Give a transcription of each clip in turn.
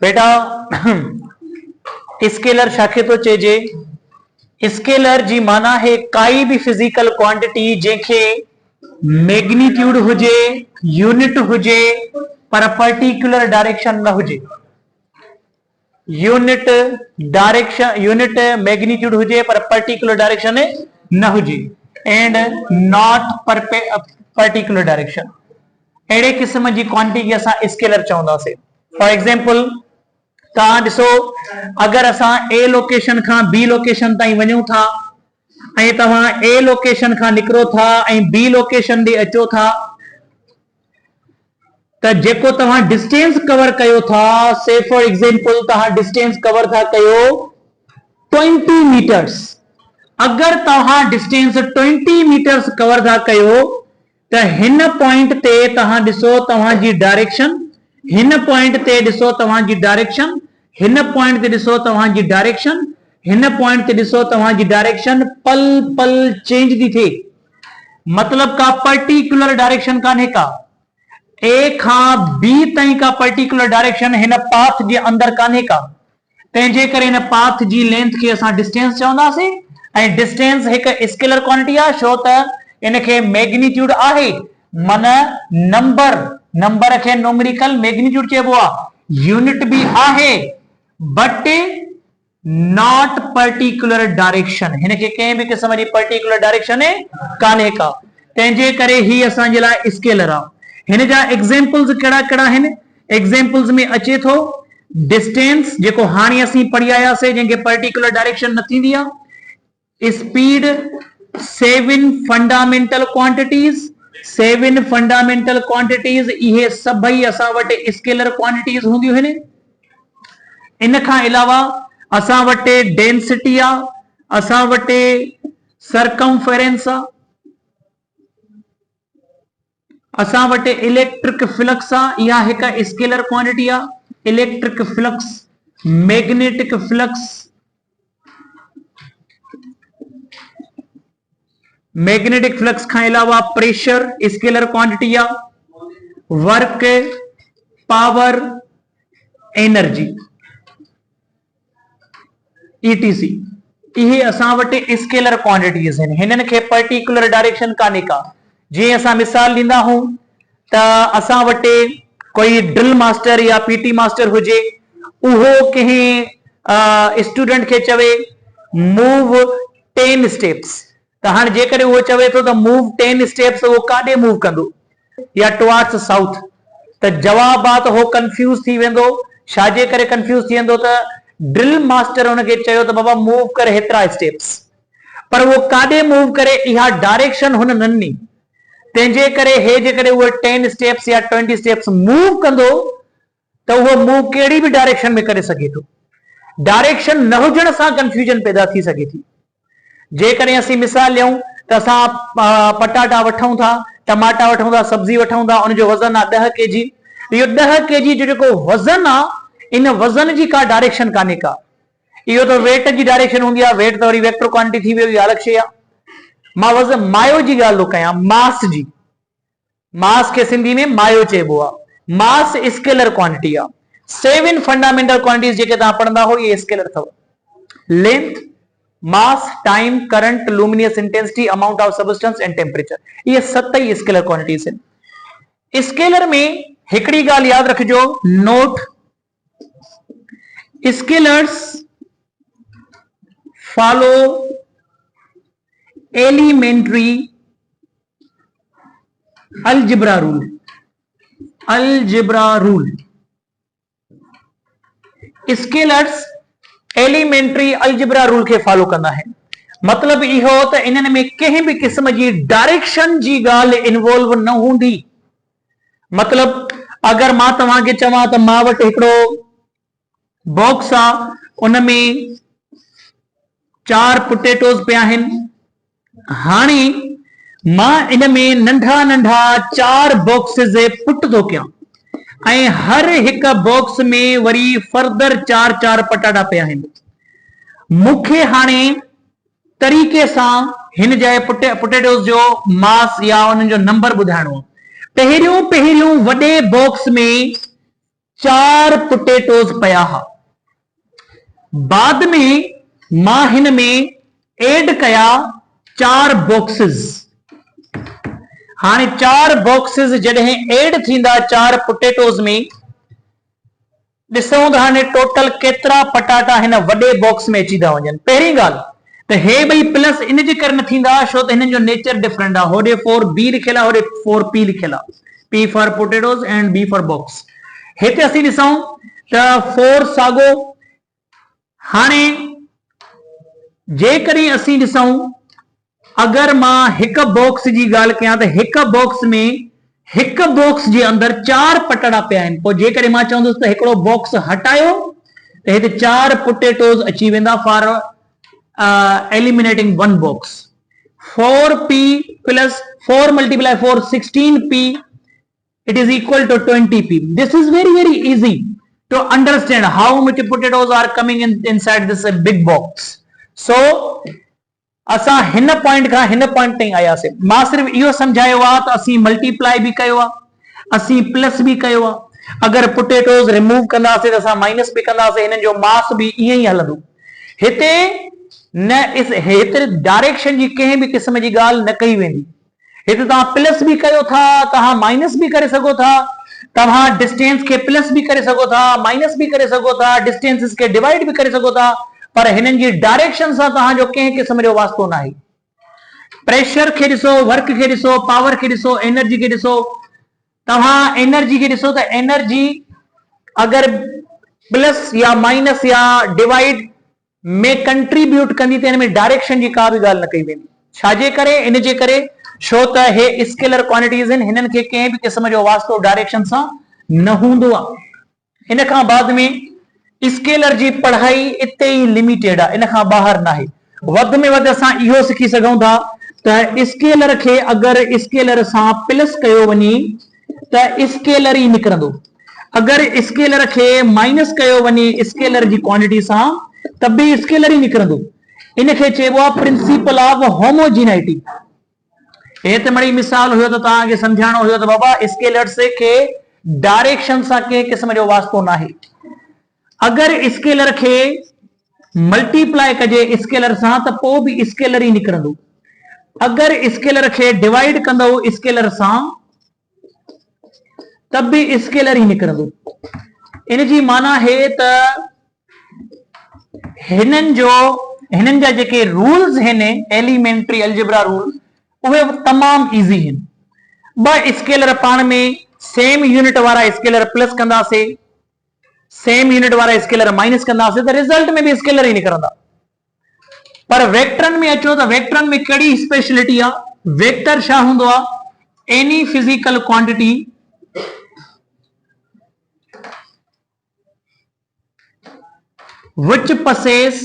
बेटा स्केलर छाखे तो चेजे, स्केलर जी माना है काई भी फिजिकल क्वांटिटी जैसे मैग्नीट्यूड हुजे, यूनिट हुजे, पर पर्टिकुलर डायरेक्शन न हुजे। यूनिट डायरेक्शन, यूनिट मैग्नीट्यूड हुजे पर पर्टिकुलर डायरेक्शन न हुजे एंड नॉट पर पर्टिकुलर डायरेक्शन। अड़े किस्म की क्वांटिटी की असा स्केलर चवंदासीं। फॉर एग्जांपल तव्हां ॾिसो, अगर असां ए लोकेशन खां बी लोकेशन ताईं वञूं था ऐं तव्हां ए लोकेशन खां निकिरो था ऐं बी लोकेशन ॾे अचो था, त जेको तव्हां डिस्टेंस कवर कयो था, से फॉर एग्जांपल तव्हां डिस्टेंस कवर था कयो 20 मीटर्स। अगर तव्हां डिस्टेंस 20 मीटर्स कवर था कयो त हिन पॉइंट ते तव्हां ॾिसो तव्हांजी डायरेक्शन, हिन पॉइंट ते ॾिसो तव्हांजी डायरेक्शन, हिन पॉइंट ते ॾिसो तव्हांजी डायरेक्शन, हिन पॉइंट ते ॾिसो तव्हांजी डायरेक्शन पल पल चेंज थी थिए। मतलब का पर्टिकुलर डायरेक्शन कान्हे का, ए खां बी ताईं का पर्टिकुलर डायरेक्शन हिन पाथ जे अंदर कान्हे का। तंहिंजे करे हिन पाथ जी लेंथ खे असां डिस्टेंस चवंदासीं ऐं डिस्टेंस हिकु स्केलर क्वांटिटी आहे, छो त इनखे मैग्नीट्यूड आहे, माना नंबर, नंबर खे न्यूमेरिकल मैग्नीट्यूड चइबो आहे। यूनिट भी आहे बट नॉट पर्टिकुलर डायरेक्शन, हिनखे कंहिं भी क़िस्म जी पर्टिकुलर डायरेक्शन कान्हे का। तंहिंजे करे ही असांजे लाइ स्केलर आहे। हिन जा एग्जांपल्स कहिड़ा कहिड़ा आहिनि? एग्जांपल्स में अचे थो डिस्टेंस, जेको हाणे असीं पढ़ी आयासीं, जंहिंखे पर्टिकुलर डायरेक्शन न थींदी आहे। Speed, 7 fundamental quantities, 7 fundamental quantities, इहे सभई असां वटि स्केलर क्वांटिटीज हूंदियूं आहिनि। इन खां अलावा असां वटि डेंसिटी आहे, असां वटि सरकमफेरेंस आहे, असां वटि इलेक्ट्रिक फ्लक्स आहे, इहा हिकु स्केलर क्वांटिटी आहे। Electric flux, magnetic flux, magnetic flux खां अलावा प्रेशर स्केलर क्वांटिटी आहे। वर्क, पावर, एनर्जी, ईटीसी, इहे असां वटि स्केलर क्वांटिटीज आहिनि। हिननि खे पर्टिकुलर डायरेक्शन कान्हे का। जीअं असां मिसाल ॾींदा हूं त असां वटि कोई ड्रिल मास्टर या पीटी मास्टर हुजे, उहो कंहिं स्टूडेंट खे चवे मूव 10 स्टेप्स, त हाणे जेकॾहिं उहो चवे थो त मूव 10 स्टेप्स, उहो काॾे मूव कंदो? या टुवार्ड्स साउथ। त जवाब आहे त उहो कंफ्यूज थी वेंदो। छाजे करे कंफ्यूज थी वेंदो? त ड्रिल मास्टर हुनखे चयो त बाबा मूव कर हेतिरा स्टेप्स, पर उहो काॾे मूव करे, इहा डायरेक्शन हुन न ॾिनी। तंहिंजे करे हे जेकॾहिं उहो 10 स्टेप्स या 20 स्टेप्स मूव कंदो त उहो मूव कहिड़ी बि डायरेक्शन में करे सघे थो। डायरेक्शन न हुजण सां कंफ्यूजन पैदा थी सघे थी। जेकॾहिं असीं मिसाल ॾियूं त असां पटाटा वठूं था, टमाटा वठूं था, सब्जी वठूं था, उनजो वज़न आहे 10 kg। इहो 10 kg जो जेको वज़न आहे, इन वज़न जी का डायरेक्शन कान्हे का। इहो त वेट जी डायरेक्शन हूंदी आहे। वेट त वरी वेक्टर क्वांटिटी थी वई, अलॻि शइ आहे। मां वज़न मायो जी ॻाल्हि थो कयां, मास जी। मास खे सिंधी में मायो चइबो आहे। मास स्केलर क्वांटिटी आहे। 7 फंडामेंटल क्वांटिटीज जेके तव्हां पढ़ंदा हो, इहे स्केलर अथव। Length, mass, time, current, luminous intensity, amount of substance and temperature, इहे 7 स्केलर क्वांटिटीज आहिनि। स्केलर में हिकिड़ी ॻाल्हि यादि रखिजो, note, scalars follow elementary algebra rule. Algebra rule, scalars elementary algebra rule के फॉलो कंदा आहिनि। मतलब इहो त इन्हनि में कंहिं भी किस्म जी डायरेक्शन जी ॻाल्हि इन्वॉल्व न हूंदी। मतलब अगर मां तव्हांखे चवां त मां वटि हिकिड़ो बॉक्स आहे, उन में 4 पोटेटोस पिया आहिनि। हाणे मां इन में नंढा नंढा 4 बॉक्सिस पुट थो कयां ऐं हर हिक बॉक्स में वरी फर्दर 4-4 पटाटा पिया आहिनि। मूंखे हाणे तरीक़े सां हिन जाइ पोटेटोस जो मास या उन्हनि जो नंबर ॿुधाइणो आहे। पहिरियों वॾे बॉक्स में 4 पोटेटोज पया हा, बाद में मां हिन में एड कया 4 बॉक्सिस। हाने 4 बॉक्सिस जडे एड थींदा 4 पोटेटोज में, ॾिसूं त हाणे टोटल केतिरा पटाटा हिन वॾे बॉक्स में अची था वञनि। पहिरीं ॻाल्हि त हे ॿई प्लस इन जे करे न थींदा छो त हिननि जो नेचर डिफरेंट आहे। होॾे 4B लिखियल आहे, होॾे 4P लिखियल आहे, P for potatoes and B for box. हिते असीं ॾिसूं त 4 साॻो। हाणे जेकॾहिं असीं ॾिसूं अगरि मां हिकु बॉक्स जी ॻाल्हि कयां त हिकु बॉक्स में हिकु बॉक्स जे अंदरि 4 पटाटा पिया आहिनि, पोइ जेकॾहिं मां चवंदुसि त हिकिड़ो बॉक्स हटायो त हिते 4 पोटेटोज अची वेंदा for eliminating 1 box। 4P plus 4 multiply 4 16P, it is equal to 20P। This is very easy to understand how much potatoes are coming inside this big box। So असां हिन पॉइंट खां हिन point ताईं आयासीं। मां सिर्फ़ इहो सम्झायो आहे त असीं मल्टीप्लाई बि कयो आहे, असीं प्लस बि कयो आहे। अगरि पोटेटोज रिमूव कंदासीं त असां माइनस बि कंदासीं, हिननि जो मास बि ईअं ई हलंदो। हिते न हिते डायरेक्शन जी कंहिं बि क़िस्म जी ॻाल्हि न कई वेंदी। हिते तव्हां प्लस बि कयो था, तव्हां माइनस बि करे सघो था, तव्हां डिस्टेंस खे प्लस बि करे सघो था, माइनस बि करे सघो था, डिस्टेंसिस खे डिवाइड बि करे सघो था, पर हिननि जी डायरेक्शन सां तव्हांजो कंहिं क़िस्म जो वास्तो न आहे। प्रेशर खे ॾिसो, वर्क खे ॾिसो, पावर खे ॾिसो, एनर्जी खे ॾिसो। तव्हां एनर्जी खे ॾिसो त एनर्जी अगरि प्लस या माइनस या डिवाइड में कंट्रीब्यूट कंदी त हिन में डायरेक्शन जी का बि ॻाल्हि न कई वेंदी। छाजे करे? इन जे करे छो त हे स्केलर क्वांटिटीज़ आहिनि, हिननि खे कंहिं बि क़िस्म जो वास्तो डायरेक्शन सां न हूंदो आहे। इन खां बाद में स्केलर जी पढ़ाई इते ई लिमिटेड आहे, इन खां ॿाहिरि न आहे। वधि में वधि असां इहो सिखी सघूं था त स्केलर खे अगरि स्केलर सां प्लस कयो वञे त स्केलर ई निकिरंदो, अगरि स्केलर खे माइनस कयो वञे स्केलर जी क्वांटिटी सां त बि स्केलर ई निकिरंदो। इन खे चइबो आहे प्रिंसिपल ऑफ होमोजिनाइटी। हे त मड़ी मिसाल हुयो त तव्हांखे सम्झाइणो हुयो त बाबा स्केलर्स खे डायरेक्शन सां कंहिं क़िस्म जो वास्तो न आहे। अगरि स्केलर खे मल्टीप्लाई कजे स्केलर सां त पोइ बि स्केलर ई निकिरंदो, अगरि स्केलर खे डिवाइड कंदो स्केलर सां तब भी स्केलर ही निकिरंदो। इन जी माना है त हिननि जा जेके रूल्स आहिनि एलिमेंट्री अलजेब्रा रूल उहे तमामु इज़ी आहिनि। ॿ स्केलर पाण में सेम यूनिट वारा स्केलर प्लस कंदासीं, सेम यूनिट वारा स्केलर माइनस कंदासीं त रिजल्ट में भी स्केलर ही निकिरंदा। पर वेक्टरन में अचो त वेक्टरन में कहिड़ी स्पेशलिटी आहे? वेक्टर छा हूंदो आहे? Any physical quantity which possess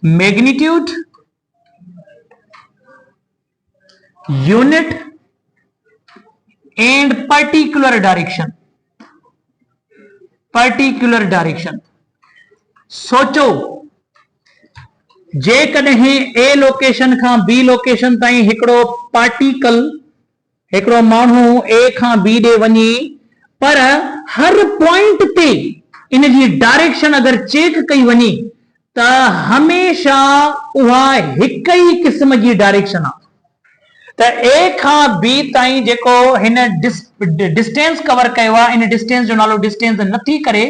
magnitude, unit and particular direction। सोचो जेकॾहिं ए लोकेशन खां बी लोकेशन ताईं हिकिड़ो पार्टिकल हिकिड़ो माण्हू ए खां बी ॾे वञे, पर हर पॉइंट ते इन जी डायरेक्शन अगरि चेक कई वञे त हमेशा उहा हिक ई क़िस्म जी डायरेक्शन आहे। त ए खां बी ताईं जेको हिन डिस्टेंस कवर कयो आहे, इन डिस्टेंस जो नालो डिस्टेंस नथी करे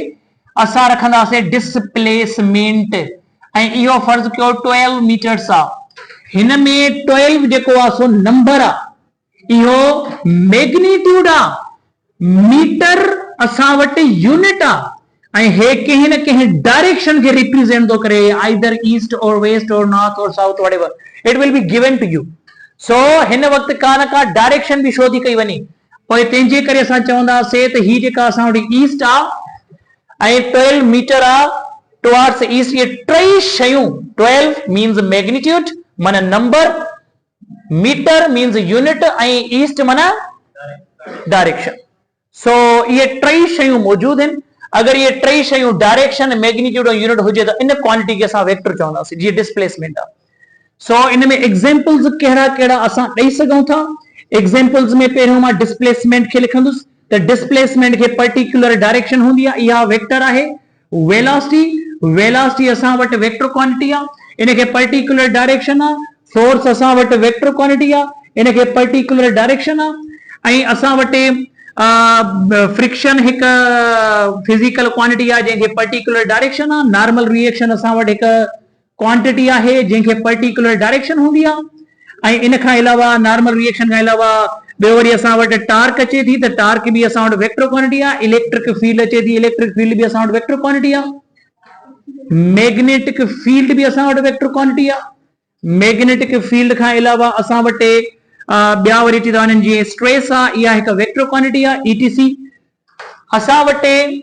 असां रखंदासीं डिस्प्लेसमेंट, ऐं इहो फर्ज़ कयो 12 मीटर्स आहे। हिन में 12 जेको आहे सो नंबर आहे, इहो मैग्नीट्यूड आहे, मीटर असां वटि यूनिट आहे, ऐं हे कंहिं न कंहिं डायरेक्शन खे रिप्रेजेंट थो करे, आइदर ईस्ट और वेस्ट और नॉर्थ और south, whatever it will be given to you. So हिन वक़्तु का न का डायरेक्शन बि शो थी कई वञे, पोइ तंहिंजे करे असां चवंदासीं त ही जेका असां वटि ईस्ट आहे ऐं 12 मीटर आहे टुवार्ड्स ईस्ट, ये टई शयूं 12 मीन्स मैग्नीट्यूड माना नंबर, मीटर मीन्स यूनिट, ऐं ईस्ट माना डायरेक्शन। सो ये टई शयूं मौजूद आहिनि। अगरि ये टई शयूं डायरेक्शन, मैग्नीट्यूड और यूनिट हुजे त इन क्वांटिटी खे असां वेक्टर चवंदासीं, जीअं डिस्प्लेसमेंट आहे। सो इन में एग्जांपल्स कहिड़ा कहिड़ा असां ॾेई सघूं था? एग्जांपल्स में पहिरियों मां डिस्प्लेसमेंट खे लिखंदुसि त डिस्प्लेसमेंट खे पर्टिकुलर डायरेक्शन हूंदी आहे, इहा वेक्टर आहे। वेलोसिटी असां वटि वेक्टर क्वांटिटी आहे, इनखे पर्टिकुलर डायरेक्शन आहे। फोर्स असां वटि वेक्टर क्वांटिटी आहे, इनखे पर्टिकुलर डायरेक्शन आहे। ऐं असां वटि फ्रिक्शन हिकु फिजिकल क्वांटिटी आहे जंहिंखे पर्टिकुलर डायरेक्शन आहे। नॉर्मल रिएक्शन असां वटि हिकु क्वांटिटी आहे जंहिंखे पर्टिकुलर डायरेक्शन हूंदी आहे। ऐं इन खां अलावा नॉर्मल रिएक्शन खां अलावा ॿियो वरी असां वटि टार्क अचे थी, त टार्क बि असां वटि वेक्टर क्वांटिटी आहे। इलेक्ट्रिक फील्ड अचे थी, इलेक्ट्रिक फील्ड बि असां वटि वेक्टर क्वांटिटी आहे। मैग्नेटिक फील्ड बि असां वटि वेक्टर क्वांटिटी आहे। मैग्नेटिक फील्ड खां अलावा असां वटि ॿिया वरी अची था वञनि, जीअं स्ट्रेस आहे, इहा हिकु वेक्टर क्वांटिटी आहे, ईटीसी। असां वटि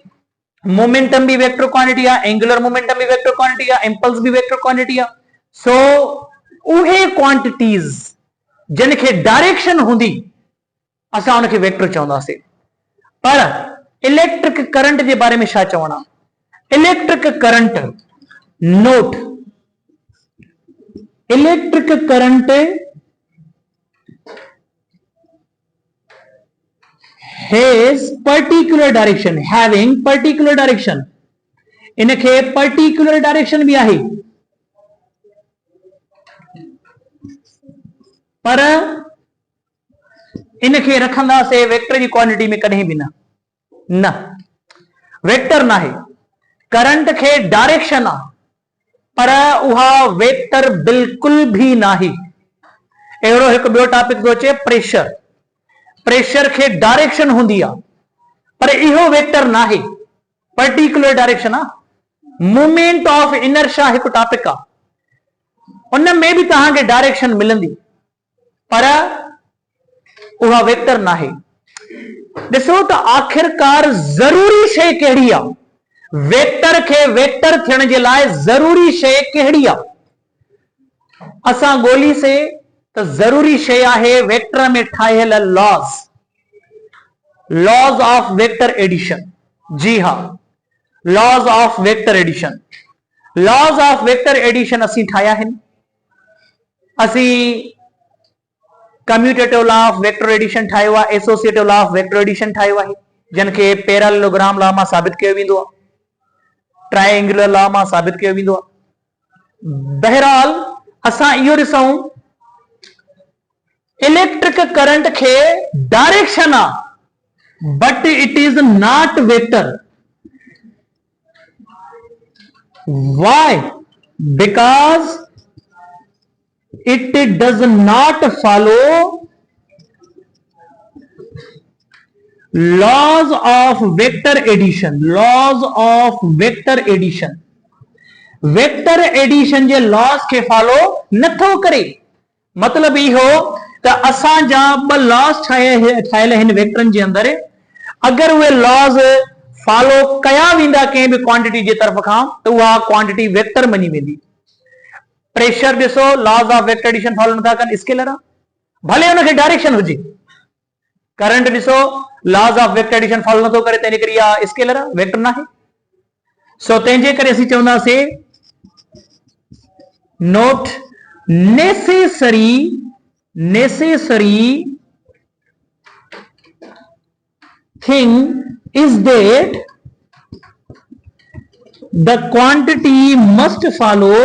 मोमेंटम भी वेक्टर क्वांटिटी आहे, एंगुलर मोमेंटम भी वेक्टर क्वांटिटी आहे, इंपल्स भी वेक्टर क्वांटिटी आहे। सो उहे क्वांटिटीज जिनखे डायरेक्शन हूंदी असां उनखे वेक्टर चवंदासीं। पर इलेक्ट्रिक करंट जे बारे में छा चवणु आहे? Electric current, note, electric current has particular direction, having particular direction, इनखे particular direction भी आहे, पर इनखे रखंदासीं वेक्टर जी क्वांटिटी में कॾहिं बि न वेक्टर ना है। करंट खे डायरेक्शन आहे, पर उहा वेक्टर बिल्कुल भी नाही। अहिड़ो हिकु ॿियो टॉपिक थो अचे, प्रेशर। प्रेशर के डायरेक्शन होंदी आहे, पर इहो वेक्टर नाहे, पर्टिकुलर डायरेक्शन आहे। मूवमेंट ऑफ इनर्शिया हिकु टॉपिक आहे, उन में भी तव्हांखे डायरेक्शन मिलंदी, पर उहा वेक्टर नाहे। ॾिसो त आखिरकार ज़रूरी शइ कहिड़ी आहे? वेक्टर खे वेक्टर थियण जे लाइ ज़रूरी शइ कहिड़ी आहे? असां ॻोल्हीसीं तो जरूरी शय आहे वेक्टर में ठाहियल लॉज ऑफ वेक्टर एडिशन। जी हाँ, laws of vector addition. Laws of vector addition असी ठाया है। असी commutative law of vector addition ठायो आहे, associative law of vector addition ठायो आहे, जिनके पैरेललोग्राम लॉ में साबित किया वेंदो आहे, ट्रायंगुलर लॉ में साबित किया वेंदो आहे। बहरहाल असां इहो ॾिसूं, इलेक्ट्रिक करंट के डायरेक्शन आ, but it is not vector. Why? Because it does not follow laws of vector addition. Laws of vector addition, vector addition जे लॉज के फॉलो नथो करे। मतलब इहो त असां जा ब लॉज ठायल हिन वेक्टरन जे अंदर, अगर वे लॉज फॉलो कया वेंदा कंहिं भी क्वांटिटी जे तरफ खां, तो वह क्वांटिटी वेक्टर मनी वेंदी। प्रेशर ॾिसो, laws of vector addition follow नथा कनि, स्केलर आहे, भले उनखे डायरेक्शन हुजे। करंट ॾिसो, laws of vector addition follow नथो करे, तंहिं करे इहा स्केलर आहे, वेक्टर नाहे। सो तंहिंजे करे असीं चवंदासीं, note, necessary thing is that the quantity must follow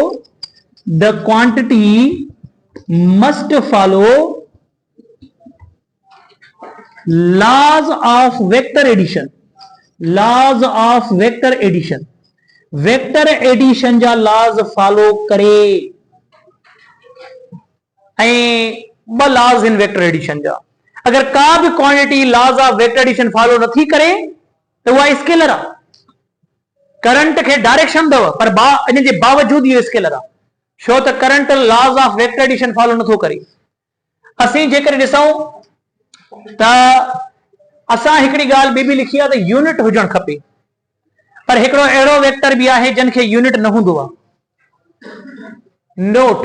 laws of vector addition। laws of vector addition, vector addition जा लॉज फॉलो करे। ब लॉज इन वेक्टर एडिशन जा, अगर का भी quantity laws of vector addition follow नथी करे तो वह स्केलर आ। करंट के डायरेक्शन दव, पर इन जे बावजूद ये स्केलर आ, छो त current laws of vector addition follow नथो करे। असीं जेकर ॾिसूं त असां हिकिड़ी ॻाल्हि ॿी बि लिखी आहे त यूनिट हुजणु खपे, पर हिकिड़ो अहिड़ो वेक्टर भी आहे जिनखे यूनिट न हूंदो आहे। Note,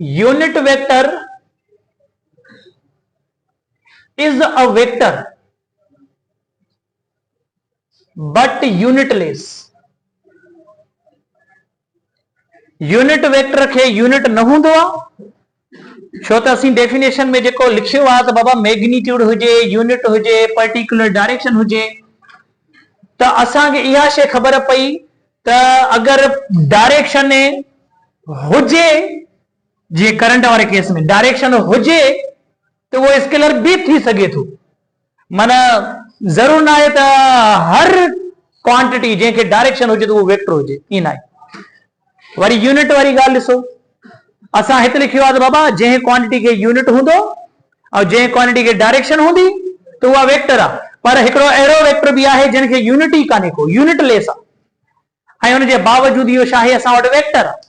unit vector is a vector but unitless। Unit vector के यूनिट न हूंदो आहे, छो त असीं डेफिनेशन में जेको लिखियो आहे त बाबा मैग्नीट्यूड हुजे, यूनिट हुजे, पर्टिकुलर डायरेक्शन हुजे, त असांखे इहा शइ ख़बर पई त अगरि डायरेक्शन हुजे, जीअं करंट वारे केस में डायरेक्शन हुजे त उहो स्केलर बि थी सघे थो। माना ज़रूर न आहे त हर क्वांटिटी जंहिंखे डायरेक्शन हुजे त उहो वेक्टर हुजे, ईअं न आहे। वरी यूनिट वारी ॻाल्हि ॾिसो, असां हिते लिखियो आहे त बाबा जंहिं क्वांटिटी खे यूनिट हूंदो ऐं जंहिं क्वांटिटी खे डायरेक्शन हूंदी त उहा वेक्टर आहे। पर हिकिड़ो अहिड़ो वेक्टर बि आहे जंहिंखे यूनिट ई कान्हे को, यूनिट लेस आहे, ऐं हुनजे बावजूदि इहो छा आहे असां वटि वेक्टर आहे।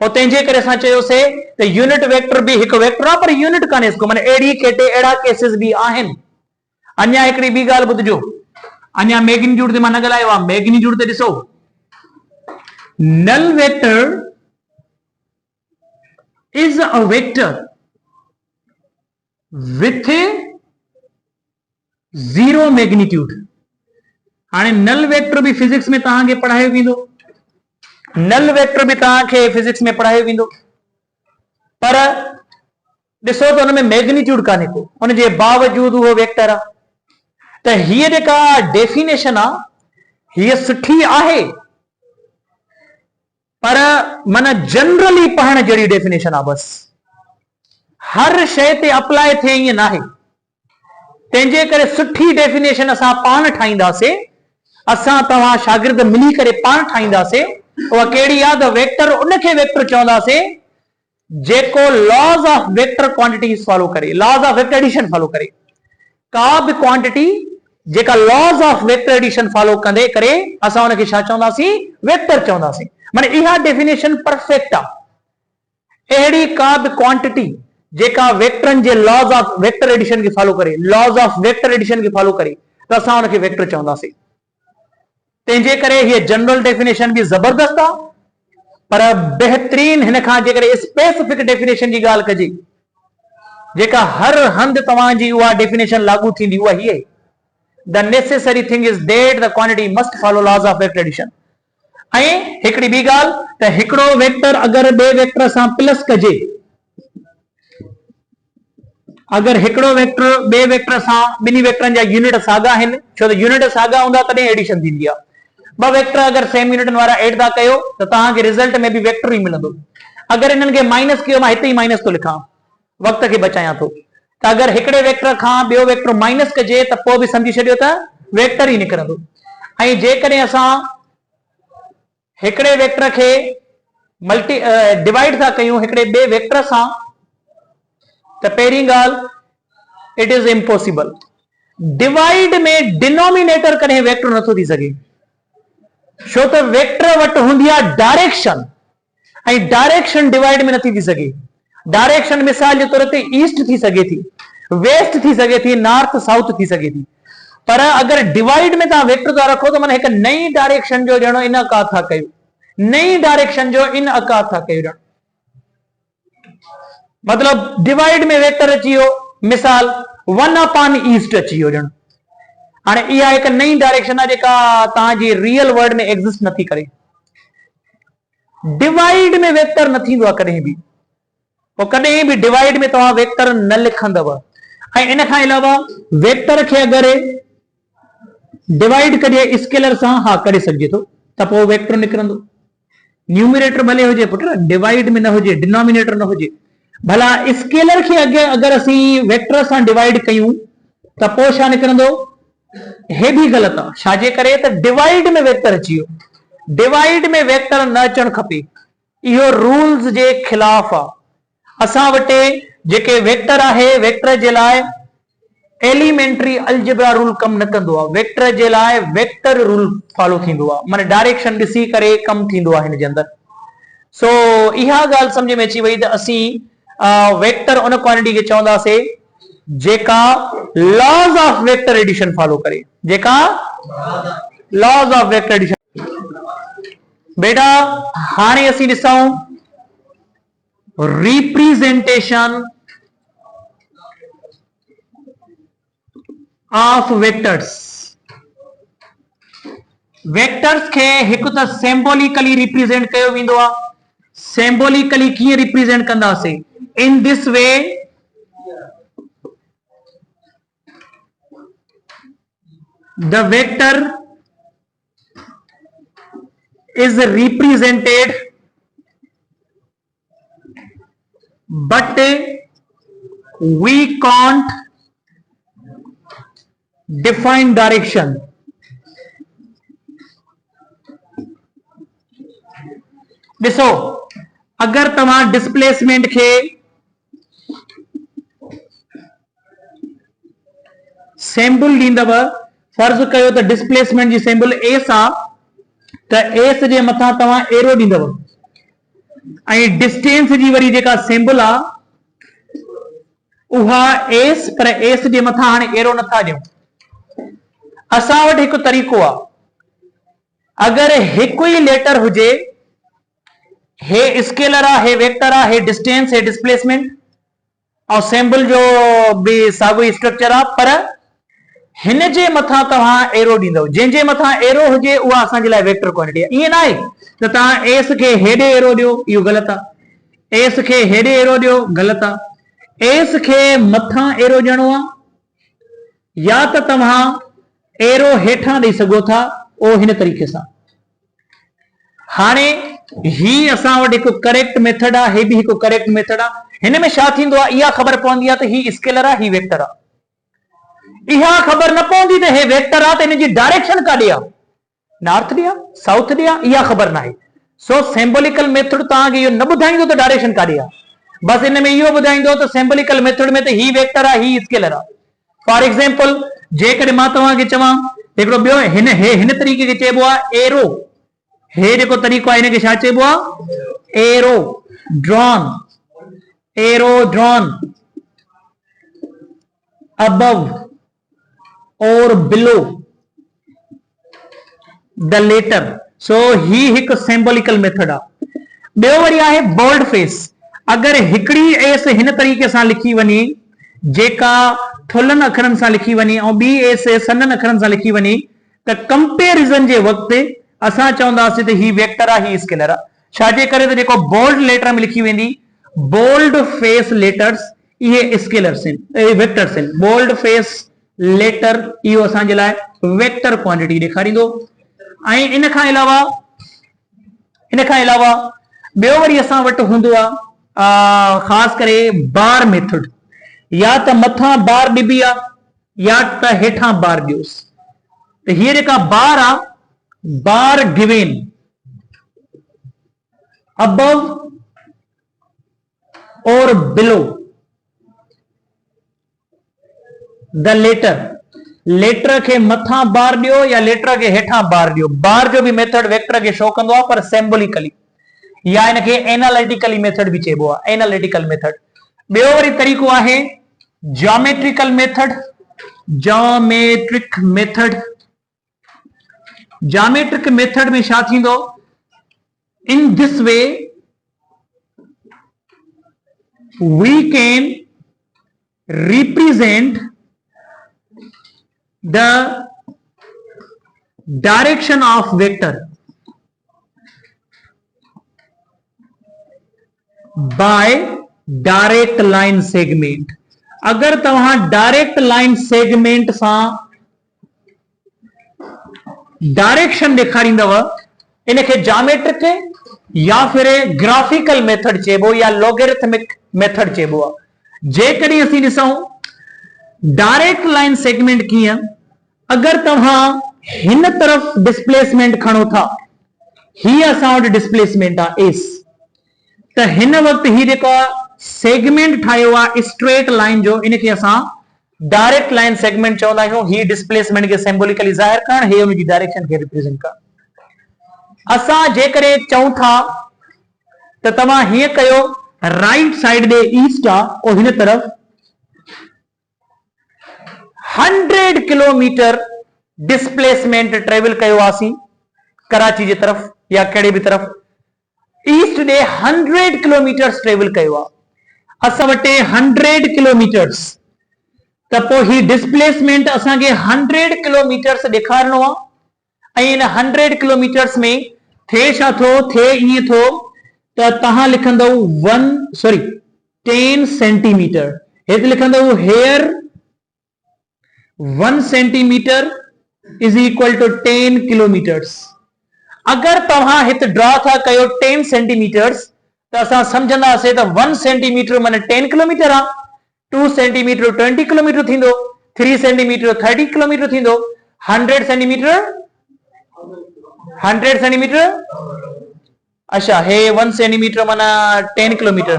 और तंहिंजे करे असां चयोसीं त यूनिट वेक्टर भी हिकु वेक्टर आहे पर यूनिट कान्हे को, माने अहिड़ा केसिस भी आहिनि। अञा हिकिड़ी ॿी ॻाल्हि ॿुधिजो, अञा मैग्नीट्यूड ते मां न ॻाल्हायो आहे, मैग्नीट्यूड ते ॾिसो, null vector is a vector with zero magnitude. हाणे नल वेक्टर भी फिजिक्स में तव्हांखे पढ़ायो वेंदो, नल वेक्टर भी तव्हांखे फिजिक्स में पढ़ायो वेंदो, पर ॾिसो त हुन में मैग्नीट्यूड कान्हे को, हुनजे बावजूदि उहो वेक्टर आहे। त हीअ जेका डेफिनेशन आहे हीअ सुठी आहे, पर माना जनरली पढ़ण जहिड़ी डेफिनेशन आहे, बस हर शइ ते अप्लाई थिए ईअं न आहे। तंहिंजे करे सुठी डेफिनेशन असां पाण ठाहींदासीं, असां तव्हां शागिर्द मिली करे पाण ठाहींदासीं। उहा कहिड़ी आहे त वेक्टर, उनखे वेक्टर चवंदासीं जेको laws of vector quantities follow करे, laws of vector addition follow करे। का बि क्वांटिटी जेका laws of vector addition follow कंदे करे असां उनखे छा चवंदासीं, वेक्टर चवंदासीं। माने इहा डेफिनेशन परफेक्ट आहे। अहिड़ी का बि क्वांटिटी जेका वेक्टरनि जे लॉज ऑफ वेक्टर एडिशन खे फॉलो करे, लॉज ऑफ वेक्टर एडिशन खे फॉलो करे, त असां उनखे वेक्टर चवंदासीं। तंहिंजे करे हीअ जनरल डेफिनेशन भी ज़बरदस्त आहे, पर बहितरीन हिन खां जेकर स्पेसिफिक डेफिनेशन जी ॻाल्हि कजे, जेका हर हंधि तव्हांजी उहा डेफिनेशन लागू थींदी, उहा हीअ आहे, the necessary thing is that the quantity must follow laws of vector addition. ऐं हिकिड़ी ॿी ॻाल्हि त हिकिड़ो वेक्टर अगरि ॿिए वेक्टर सां प्लस कजे, अगरि हिकिड़ो वेक्टर ॿिए वेक्टर सां, ॿिन्ही वेक्टरनि जा यूनिट साॻा आहिनि, छो त यूनिट साॻा हूंदा तॾहिं एडिशन थींदी आहे। ॿ वेक्टर अगरि सेम यूनिटनि वारा एड था कयो त तव्हांखे रिज़ल्ट में बि वेक्टर ई मिलंदो। अगरि इन्हनि खे माइनस कयो, मां हिते ई माइनस थो लिखां, वक़्त खे बचायां थो, त अगरि हिकिड़े वेक्टर खां ॿियो वेक्टर माइनस कजे त पोइ बि सम्झी छॾियो त वेक्टर ई निकिरंदो। ऐं जेकॾहिं असां हिकिड़े वेक्टर खे डिवाइड था कयूं हिकिड़े ॿिए वेक्टर सां, त पहिरीं ॻाल्हि इट इज इम्पॉसिबल। डिवाइड में डिनोमिनेटर कॾहिं वेक्टर नथो थी सघे, छो त वेक्टर वटि हूंदी आहे डायरेक्शन, ऐं डायरेक्शन डिवाइड में नथी थी सघे। डायरेक्शन मिसाल जे तौर ते ईस्ट थी सघे थी, वेस्ट थी सघे थी, नॉर्थ साउथ थी सघे थी, पर अगरि डिवाइड में तव्हां वेक्टर था रखो त माना हिकु नई डायरेक्शन जो ॼणो इनकार था कयो, नई डायरेक्शन जो इनकार था कयो। मतलब डिवाइड में वेक्टर अची वियो, मिसाल 1 अपॉन ईस्ट अची वियो ॼणो। हाणे इहा हिकु नई डायरेक्शन आहे जेका तव्हांजी रियल वर्ल्ड में एग्जिस्ट नथी करे। डिवाइड में वेक्टर न थींदो आहे कॾहिं बि, पोइ कॾहिं बि डिवाइड में तव्हां वेक्टर न लिखंदव। ऐं इन खां अलावा वेक्टर खे अगरि डिवाइड कजे स्केलर सां, हा करे सघिजे थो, त पोइ वेक्टर निकिरंदो। न्यूमिनेटर भले हुजे पुट, डिवाइड में न हुजे, डिनोमिनेटर न हुजे। भला स्केलर खे अगरि असीं वेक्टर सां डिवाइड कयूं त पोइ छा निकिरंदो, हे भी ग़लति आहे। छाजे करे त डिवाइड में वेक्टर अची वियो, डिवाइड में वेक्टर न अचणु खपे, इहो रूल्स जे खिलाफ आहे। असां वटि जेके वेक्टर आहे, वेक्टर जे लाइ एलिमेंट्री अलजेब्रा रूल कम न कंदो आहे, वेक्टर जे लाइ वेक्टर रूल फॉलो थींदो आहे, माने डायरेक्शन ॾिसी करे कम थींदो आहे हिन जे अंदरि। सो इहा ॻाल्हि सम्झ में अची वई त असीं वेक्टर उन क्वांटिटी खे चवंदासीं जेका laws of vector addition follow करे, जेका लॉज ऑफ वेक्टर एडिशन। बेटा हाणे असीं ॾिसूं रिप्रेजेंटेशन ऑफ वेक्टर्स। वेक्टर्स खे हिकु त सिंबॉलिकली रिप्रेजेंट कयो वेंदो आहे। सिंबॉलिकली कीअं रिप्रेजेंट कंदासीं, In this way, the vector is represented, but we can't define direction. ॾिसो, अगर तव्हां डिस्प्लेसमेंट खे सैम्बल ॾींदव, फर्ज़ कयो त डिस्प्लेसमेंट जी सैम्बल एस आ, त एस जे मथां तव्हां एरो ॾींदव ऐं डिस्टेंस जी वरी जेका सैम्बल आ उहा एस, पर एस जे मथां हाणे एरो नथा ॾियूं। असां वटि हिकु तरीक़ो आहे, अगर हिकु ई लेटर हुजे, हे स्केलर आ, हे वेक्टर आ, हे डिस्टेंस, हे डिस्प्लेसमेंट, और सैम्बल जो भी साॻियो ई स्ट्रक्चर आ, पर हिन जे मथां तव्हां एरो ॾींदव, जंहिंजे मथां एरो हुजे उहा असांजे लाइ वेक्टर क्वांटिटी आहे। ईअं न आहे त तव्हां एस खे हेॾे एरो ॾियो, इहो ग़लति आहे, एस खे हेॾे एरो ॾियो, ग़लति आहे। एस खे मथां एरो ॾियणो आहे, या त तव्हां एरो हेठां ॾेई सघो था, उहो हिन तरीक़े सां। हाणे ही असां वटि हिकु करेक्ट मेथड आहे, हे बि हिकु करेक्ट मेथड आहे। हिन में छा थींदो आहे, इहा ख़बर पवंदी आहे त ही स्केलर आहे, ही वेक्टर आहे। इहा ख़बर न पवंदी त हे वेक्टर आहे, त हिन जी डायरेक्शन काॾे आहे, नॉर्थ ॾे आहे, साउथ ॾे आहे, इहा ख़बर न आहे। सो सिंबॉलिकल मेथड तव्हांखे इहो न ॿुधाईंदो त डायरेक्शन काॾे आहे, बस हिन में इहो ॿुधाईंदो त सिंबॉलिकल मेथड में त ही वेक्टर आहे, ही स्केलर आहे। फॉर एग्जांपल, जेकॾहिं मां तव्हांखे चवां हिकिड़ो ॿियो हिन तरीक़े खे चइबो आहे एरो, हे जेको तरीक़ो आहे हिनखे छा चइबो आहे, arrow drawn, arrow drawn above or below the letter. So ही हिकु सिंबॉलिकल मेथड आहे। ॿियो वरी आहे बोल्ड फेस। अगर हिकिड़ी एस हिन तरीक़े सां लिखी वञे, जेका थुल्हनि अखरनि सां लिखी वञे, ऐं ॿी एस सननि अखरनि सां लिखी वञे, त कंपेरिज़न जे वक़्तु असां चवंदासीं त ही वेक्टर आहे, ही स्केलर आहे। छाजे करे त जेको बोल्ड लेटर में लिखी वेंदी, बोल्ड फेस लेटर्स, इहे स्केलर्स आहिनि, वेक्टर्स आहिनि। बोल्ड फेस लेटर इहो असांजे लाइ वेक्टर क्वांटिटी ॾेखारींदो। ऐं इन खां अलावा ॿियो वरी असां वटि हूंदो आहे ख़ासि करे बार मेथड, या त मथां बार ॾिबी आहे, या त हेठां बार ॾियोसि। त हीअ जेका बार आहे, bar given above or below the letter, letter खे मथां बार ॾियो या लेटर खे हेठां बार ॾियो। बार जो बि मेथड वेक्टर खे शो कंदो आहे, पर सिंबॉलिकली, या इनखे एनालिटिकली मेथड बि चइबो आहे, एनालिटिकल मेथड। ॿियो वरी तरीक़ो आहे geometrical method, geometric method. Geometric method में छा थींदो, in this way we can represent the direction of vector by direct line segment। अगर तव्हां डायरेक्ट लाइन सेगमेंट सां डायरेक्शन ॾेखारींदव, इनखे ज्योमेट्रिक या फिर ग्राफिकल मेथड चइबो, या लॉगरिथमिक मेथड चइबो आहे। जेकॾहिं असीं ॾिसूं डायरेक्ट लाइन सेगमेंट कीअं, अगर तव्हां हिन तरफ़ डिस्प्लेसमेंट खणो था, ही असां वटि डिस्प्लेसमेंट आहे एस, त हिन वक़्तु ही जेका सेगमेंट ठाहियो आहे स्ट्रेट लाइन जो, इनखे असां डायरेक्ट लाइन सेगमेंट चवंदा आहियूं। ही डिस्प्लेसमेंट खे सिंबॉलिकली ज़ाहिर करण, हे उनजी डायरेक्शन खे रिप्रेजेंट करण। असां जेकॾहिं चऊं था त तव्हां हीअं कयो, राइट साइड ॾे ईस्ट आहे, और हिन तरफ़ 100 किलोमीटर डिस्प्लेसमेंट ट्रेवल कयो आसीं कराची जी तरफ़ या कहिड़े बि तरफ़, ईस्ट ॾे 100 किलोमीटर ट्रेवल कयो आहे। असां वटि 100 किलोमीटर्स, त पोइ ही डिस्प्लेसमेंट असांखे 100 किलोमीटर्स ॾेखारणो आहे। ऐं इन 100 किलोमीटर्स में थिए छा थो, थिए ईअं थो त तव्हां लिखंदव 10 सेंटीमीटर। हे लिखंदो here 1 centimetre is equal to 10 kilometres. अगर तव्हां हित ड्रॉ था कयो 10 सेंटीमीटर्स तो असां समझंदासीं त 1 सेंटीमीटर माने 10 किलोमीटर आ, 2 सेंटीमीटर 20 किलोमीटर थींदो, 3 सेंटीमीटर 30 किलोमीटर थींदो, 100 सेंटीमीटर 100 सेंटीमीटर। अच्छा हे 1 सेंटीमीटर माना 10 किलोमीटर।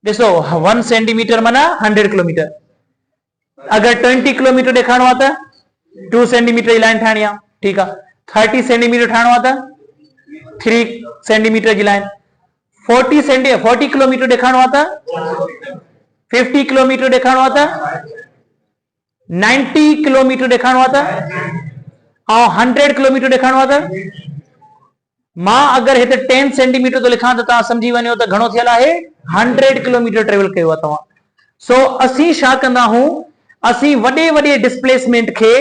ॾिसो 1 सेंटीमीटर माना 100 किलोमीटर। अगर 20 किलोमीटर ॾेखारणो आहे त 2 सेंटीमीटर जी लाइन ठाहिणी आहे, ठीकु आहे। 30 सेंटीमीटर ठाहिणो आहे त 3 सेंटीमीटर जी लाइन। 40 किलोमीटर ॾेखारणो आहे त 50 किलोमीटर ॾेखारणो आहे त 90 किलोमीटर ॾेखारणो आहे त 100 किलोमीटर ॾेखारणो आहे त मां अगर हिते 10 सेंटीमीटर तो लिखां त तव्हां समझी वञो त घणो थियल आहे 100 किलोमीटर ट्रेवल कयो आहे तव्हां। सो असीं छा कंदा हूं, असीं वॾे वॾे डिस्प्लेसमेंट खे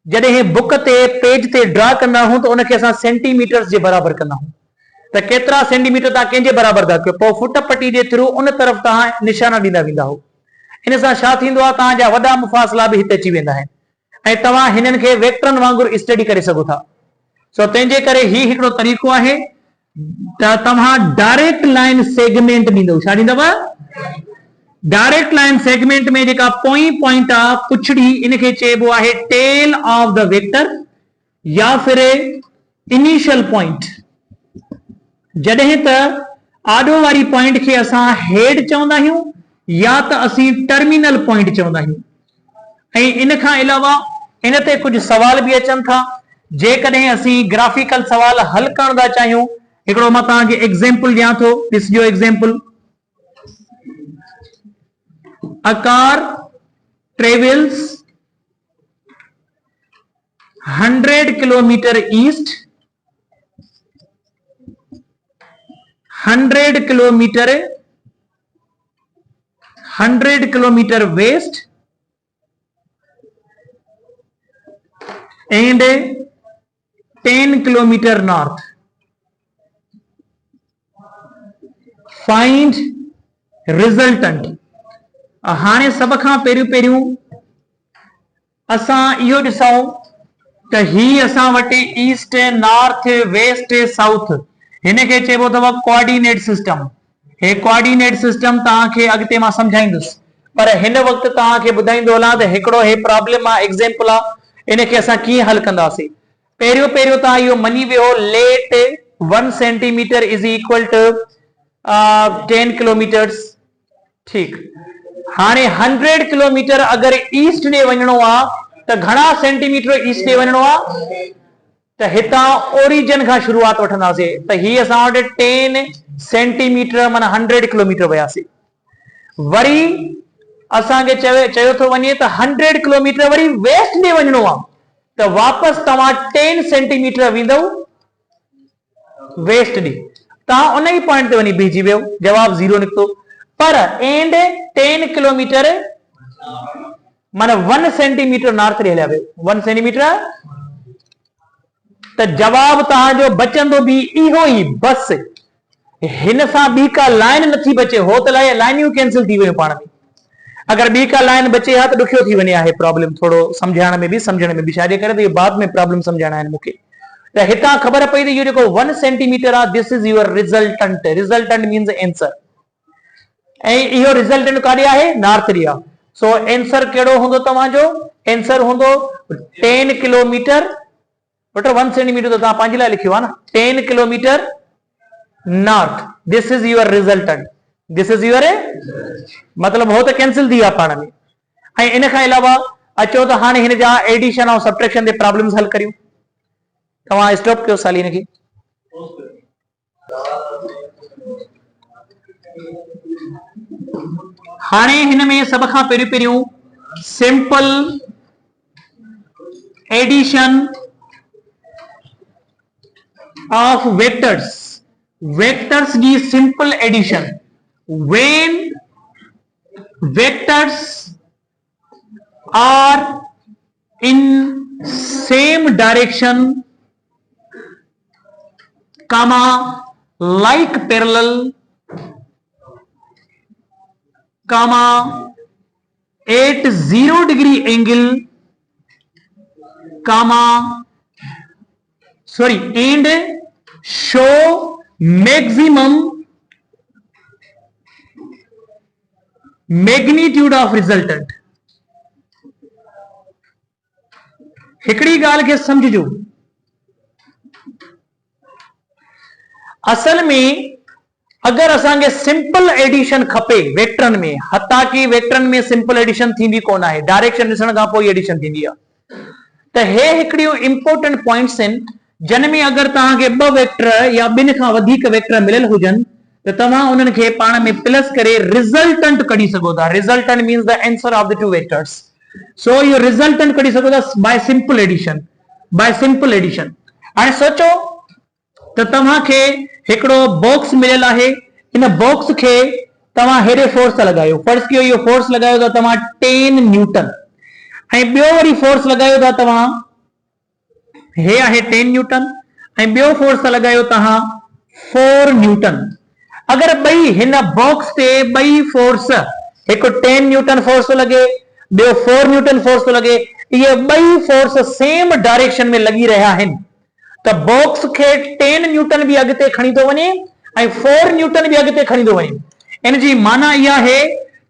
जॾहिं बुक ते पेज ते ड्रा कंदा हूं त उनखे असां सेंटीमीटर्स जे बराबर कंदा हूं त केतिरा सेंटीमीटर तव्हां कंहिंजे बराबर था कयो, पोइ फुट पट्टी जे थ्रू उन तरफ़ तव्हां निशाना ॾींदा वेंदा हो। इन सां छा थींदो आहे, तव्हांजा वॾा मुफ़ासिला बि हिते अची वेंदा आहिनि ऐं तव्हां हिननि खे वेक्टरनि वांगुरु स्टडी करे सघो था। सो तंहिंजे करे ही हिकिड़ो तरीक़ो आहे त तव्हां डायरेक्ट लाइन सेगमेंट ॾींदव। छा ॾींदव? डायरेक्ट लाइन सेगमेंट में जेका पॉइंट आहे पुछड़ी, इनखे चइबो आहे टेल ऑफ द वेक्टर या फिर इनिशियल पॉइंट। जॾहिं त आॾो वारी पॉइंट खे असां हेड चवंदा आहियूं या त असीं टर्मिनल पॉइंट चवंदा आहियूं। ऐं इन खां अलावा इन ते कुझु सवाल बि अचनि था। जेकॾहिं असीं ग्राफिकल सवाल हल करण था चाहियूं, हिकिड़ो मां तव्हांखे एग्जाम्पल ॾियां थो, ॾिसजो example. A car travels 100 kilometer east, 100 kilometer west and 10 kilometer north. Find resultant. हाणे सब खां पहिरियों असां इहो ॾिसूं त ही असां वटि ईस्ट, नॉर्थ, वेस्ट, साउथ, हिन खे चइबो अथव कोऑर्डिनेट सिस्टम। हे कोऑर्डिनेट सिस्टम तव्हांखे अॻिते मां सम्झाईंदुसि, पर हिन वक़्तु तव्हांखे ॿुधाईंदो हलां त हिकिड़ो हे प्रॉब्लम आहे, एग्जाम्पल आहे, इनखे असां कीअं हल कंदासीं। पहिरियों तव्हां इहो मञी वियो, let 1 centimetre is equal to 10 kilometres. ठीकु। हाणे 100 किलोमीटर अगर ईस्ट ॾे वञणो आहे त घणा सेंटीमीटर ईस्ट ॾे वञणो आहे, त हितां ओरिजिन खां शुरूआत वठंदासीं त ही असां वटि 10 सेंटीमीटर माना 100 किलोमीटर वियासीं। वरी असांखे चयो थो वञे त 100 किलोमीटर वरी वेस्ट ॾे वञणो आहे त वापसि तव्हां 10 सेंटीमीटर वेंदव वेस्ट ॾे। तव्हां उन ई पॉइंट ते वञी बीहजी वियो, जवाब 0 निकितो। पर एंड 10 किलोमीटर माना 1 सेंटीमीटर नॉर्थ ॾे हलिया वियो, 1 सेंटीमीटर, त जवाब तव्हांजो बचंदो बि इहो ई बस। हिन सां ॿी का लाइन नथी बचे, हो त लाइनियूं कैंसिल थी वियूं पाण में। अगर ॿी का लाइन बचे हा त ॾुखियो थी वञे आहे प्रॉब्लम, थोरो सम्झाइण में बि सम्झण में बि, छाजे करे त इहो बाद में प्रॉब्लम सम्झाइणा आहिनि मूंखे। त हितां ख़बर पई त इहो जेको 1 सेंटीमीटर आहे, this is your resultant. Resultant means answer, ऐं इहो रिजल्टेंट काॾे आहे? नॉर्थ ॾे आहे। सो आंसर कहिड़ो हूंदो तव्हांजो? आंसर हूंदो 10 किलोमीटर, बेटा 1 सेंटीमीटर तो तव्हां पंहिंजे लाइ लिखियो आहे न, 10 kilometre north. This is your resultant, this is your, मतलब हो तो कैंसिल थी आहे पाण में। ऐं इन खां अलावा अचो त हाणे हिन जा एडिशन ऐं सब्ट्रैक्शन ते प्रॉब्लम्स हल करियूं। तव्हां स्टॉप कयो साली हिन खे। हाणे हिन में सब खां पहिरियों simple addition of vectors, vectors की simple addition. When vectors are in same direction comma like parallel comma 80 degree angle comma sorry and show maximum magnitude of resultant। हिकड़ी गाल के समझो, असल में अगर असांखे सिंपल एडिशन खपे वेक्टरन में, हता कि वेक्टरन में सिंपल एडिशन थींदी कोन आहे, डायरेक्शन ॾिसण खां पोइ एडिशन थींदी आहे। त हे हिकड़ियूं इंपोर्टेंट पॉइंट्स आहिनि जिन में अगर तव्हांखे ॿ वेक्टर या ॿिनि खां वधीक वेक्टर मिलियल हुजनि त तव्हां उन्हनि खे पाण में प्लस करे रिजल्टेंट कढी सघो था। Resultant means the answer of the two vectors. So इहो रिजल्टेंट कढी सघो था by simple addition, by simple addition. हाणे सोचो त तव्हांखे हिकिड़ो बॉक्स मिलियल आहे, इन बॉक्स खे तव्हां हेॾे फोर्स था लॻायो, फर्ज़ कयो इहो फोर्स लॻायो था तव्हां 10 न्यूटन, ऐं ॿियो वरी फोर्स लॻायो था तव्हां, हे आहे 10 न्यूटन, ऐं ॿियो फोर्स था लॻायो तव्हां 4 न्यूटन। अगर ॿई हिन बॉक्स ते ॿई फोर्स, हिकु 10 न्यूटन फोर्स थो लॻे, ॿियो 4 न्यूटन फोर्स थो लॻे, इहे ॿई फोर्स सेम डायरेक्शन में लॻी रहिया आहिनि, त बॉक्स खे 10 न्यूटन भी अॻिते खणी थो वञे ऐं 4 न्यूटन भी अॻिते खणी थो वञे। इन जी माना इहा आहे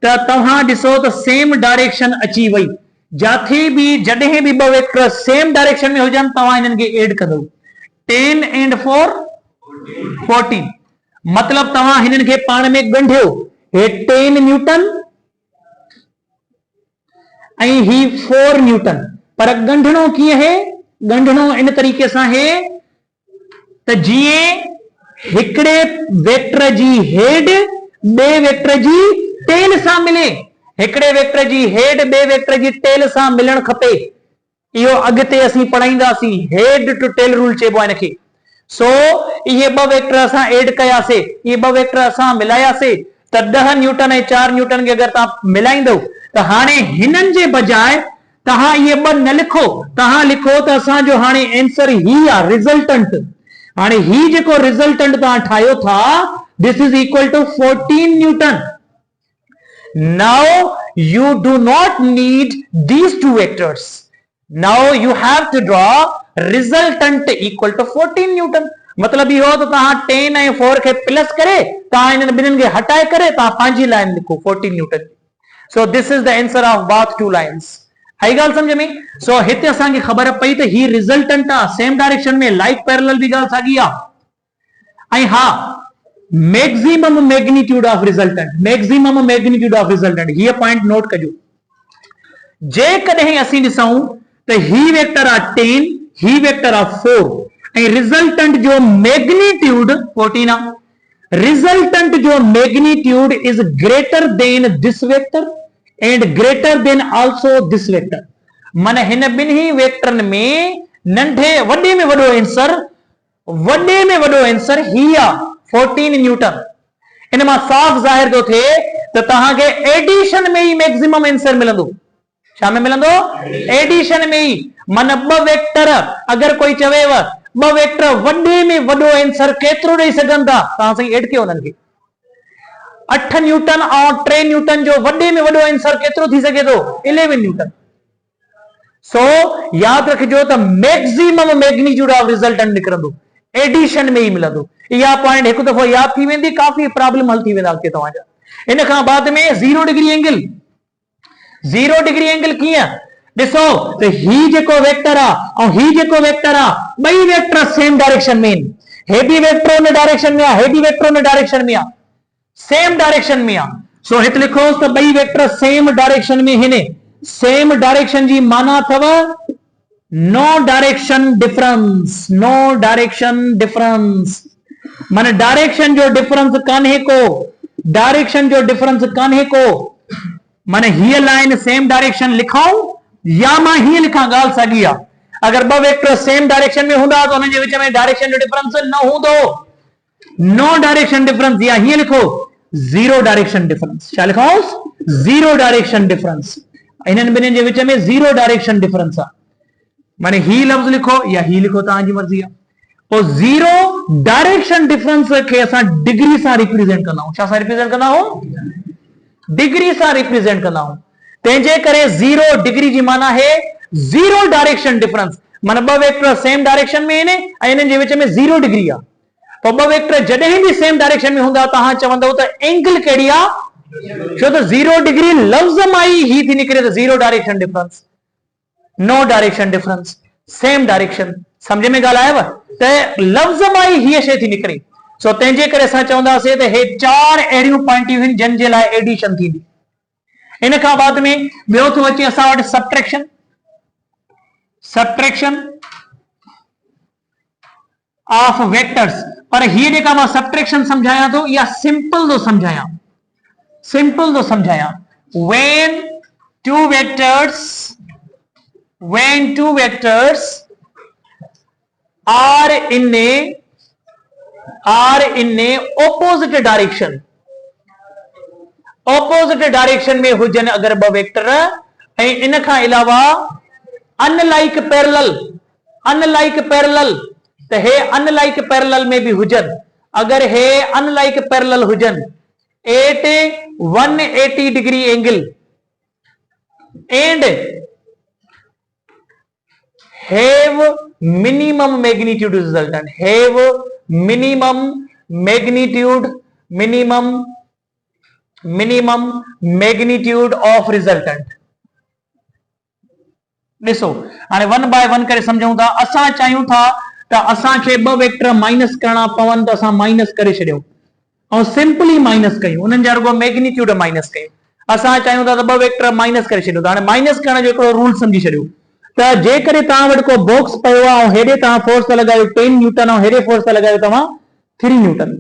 त तव्हां ॾिसो त सेम डायरेक्शन अची वई, जाथे भी जॾहिं भी ॿ वेक्टर सेम डायरेक्शन में हुजनि तव्हां इन्हनि खे एड कंदो, 10 and 4 14, मतलब तव्हां हिननि खे पाण में ॻंढियो, हे 10 न्यूटन ऐं ही 4 न्यूटन, पर ॻंढणो कीअं है? ॻंढणो इन तरीक़े सां है त जीअं हिकिड़े वेक्टर जी हेड ॿिए वेक्टर जी टेल सां मिले, हिकिड़े वेक्टर जी हेड ॿिए वेक्टर जी टेल सां मिलण खपे। इहो अॻिते असीं पढ़ाईंदासीं, हेड टू टेल रूल चइबो आहे इनखे। सो इहे ॿ वेक्टर असां एड कयासीं, इहे ॿ वेक्टर असां मिलायासीं त 10 न्यूटन ऐं 4 न्यूटन खे अगर तव्हां मिलाईंदो त हाणे हिननि जे बजाय तव्हां इहे ॿ न लिखो, तव्हां लिखो त असांजो हाणे आंसर ही आहे रिजल्टेंट। हाणे ही जेको रिजल्टेंट तव्हां ठाहियो था, this is equal to 14 newton. Now you do not need these two vectors, now you have to draw resultant equal to 14 newton. मतलब इहो त तव्हां 10 ऐं 4 खे प्लस करे तव्हां इन्हनि ॿिन्हिनि खे हटाए करे तव्हां पंहिंजी लाइन लिखो 14 newton. So this is the answer of both two lines. आई ॻाल्हि समझ में? सो हिते असांखे ख़बर पई त ही रिजल्टेंट आहे, सेम डायरेक्शन में, लाइक पैरेलल भी ॻाल्हि साॻी आहे। ऐं हा, maximum magnitude of resultant, maximum magnitude of resultant, हीअ पॉइंट नोट कजो। जेकॾहिं असीं ॾिसूं त ही वेक्टर आहे 10, ही वेक्टर आहे 4 ऐं रिजल्टेंट जो मैग्नीट्यूड 14 आहे। रिजल्टेंट जो magnitude is greater than this vector and greater than also this vector. माना हिन ॿिन्ही वेक्टरन में नंढे वॾे में वॾो आंसर, वॾे में वॾो आंसर ही आहे 14 न्यूटन। इन मां साफ़ ज़ाहिर थो थिए त तव्हांखे एडिशन में ही मैक्सिमम आंसर मिलंदो। छा में मिलंदो? एडिशन में ही। माना ॿ वेक्टर अगर कोई चवेव ॿ वेक्टर वॾे में वॾो आंसर केतिरो ॾेई सघनि था, तव्हां साईं एड कयो उन्हनि खे। 8 न्यूटन और 3 न्यूटन जो वॾे में वॾो आंसर केतिरो थी सघे थो? 11 न्यूटन। सो याद रखिजो त मैक्सिमम मैग्नीट्यूड ऑफ रिजल्टेंट निकिरंदो, एडिशन में ही मिलंदो। इहा पॉइंट हिकु दफ़ो याद थी वेंदी, काफ़ी प्रॉब्लम हल थी वेंदा अॻिते तव्हांजा। इन खां बाद में 0 डिग्री एंगल, 0 डिग्री एंगल कीअं? ॾिसो त ही जेको वेक्टर आहे ऐं ही जेको वेक्टर आहे, ॿई वेक्टर सेम डायरेक्शन में आहिनि। हे भी वेक्टर उन डायरेक्शन में आहे, हे भी वेक्टर उन डायरेक्शन में आहे, सेम डायरेक्शन में आहे। सो हिते लिखोसि त ॿई वेक्टर सेम डायरेक्शन में आहिनि। सेम डायरेक्शन जी माना अथव no direction difference, no direction difference. माना डायरेक्शन जो डिफरेंस कान्हे को, डायरेक्शन जो डिफरेंस कान्हे को। माना हीअ लाइन सेम डायरेक्शन लिखाऊं या मां हीअं लिखां, ॻाल्हि साॻी आहे। अगर ॿ वेक्टर सेम डायरेक्शन में हूंदा त उन्हनि जे विच में डायरेक्शन जो डिफरेंस न हूंदो, नो डायरेक्शन डिफरेंस। या हीअं लिखो 0 डायरेक्शन डिफरेंस। छा लिखांसि? 0 डायरेक्शन डिफरेंस। इन्हनि ॿिन्हिनि जे विच में 0 डायरेक्शन डिफरेंस आहे। माने ही लफ्ज़ लिखो या ही लिखो, तव्हांजी मर्ज़ी आहे। पोइ 0 डायरेक्शन डिफरेंस खे असां डिग्री सां रिप्रेजेंट कंदा आहियूं। छा सां रिप्रेजेंट कंदा आहियूं? डिग्री सां रिप्रेजेंट कंदा आहियूं। तंहिंजे करे 0 डिग्री जी माना है 0 डायरेक्शन डिफरेंस, माना ॿ वेक्टर सेम डायरेक्शन में आहिनि ऐं इन्हनि जे विच में 0 डिग्री आहे। पोइ ॿ वेक्टर जॾहिं बि सेम डायरेक्शन में हूंदा तव्हां चवंदव त एंगल कहिड़ी आहे, छो त 0 डिग्री लफ़्ज़ मां ही थी निकिरे त 0 direction difference, no direction difference, same direction. समझ में ॻाल्हि आयव त लफ़्ज़ मां ही शइ थी निकिरे। सो तंहिंजे करे असां चवंदासीं त हे 4 अहिड़ियूं पॉइंटियूं आहिनि जिन जे लाइ एडिशन थींदी। इन खां बाद में ॿियो थो अचे असां वटि सबट्रैक्शन। सबट्रैक्शन ऑफ वेक्टर्स, पर हीअ जेका मां सबट्रैक्शन समझायां थो या सिंपल थो समझायां, सिंपल थो समझायां। when two vectors are in a opposite direction में हुजन अगर ब वेक्टर ऐं इन खां अलावा अनलाइक पैरेलल त हे अनलाइक पैरेलल में भी हुजन, अगर हे अनलाइक पैरेलल हुजन at 180 degree angle and have minimum magnitude resultant, have minimum magnitude of resultant। ॾिसो हाणे 1 बाय 1 करे समझूं था। असां चाहियूं था त असांखे ॿ वेक्टर माइनस करणा पवनि त असां माइनस करे छॾियूं ऐं सिंपली माइनस कयूं, उन्हनि जा रुगो मैग्नीट्यूड माइनस कयूं। असां चाहियूं था त ॿ वेक्टर माइनस करे छॾियूं, त हाणे माइनस करण जो हिकिड़ो रूल सम्झी छॾियो त जेकॾहिं तव्हां वटि को बॉक्स पियो आहे ऐं हेॾे तव्हां फोर्स था लॻायो 10 न्यूटन ऐं हेॾे फोर्स था लॻायो तव्हां 3 न्यूटन,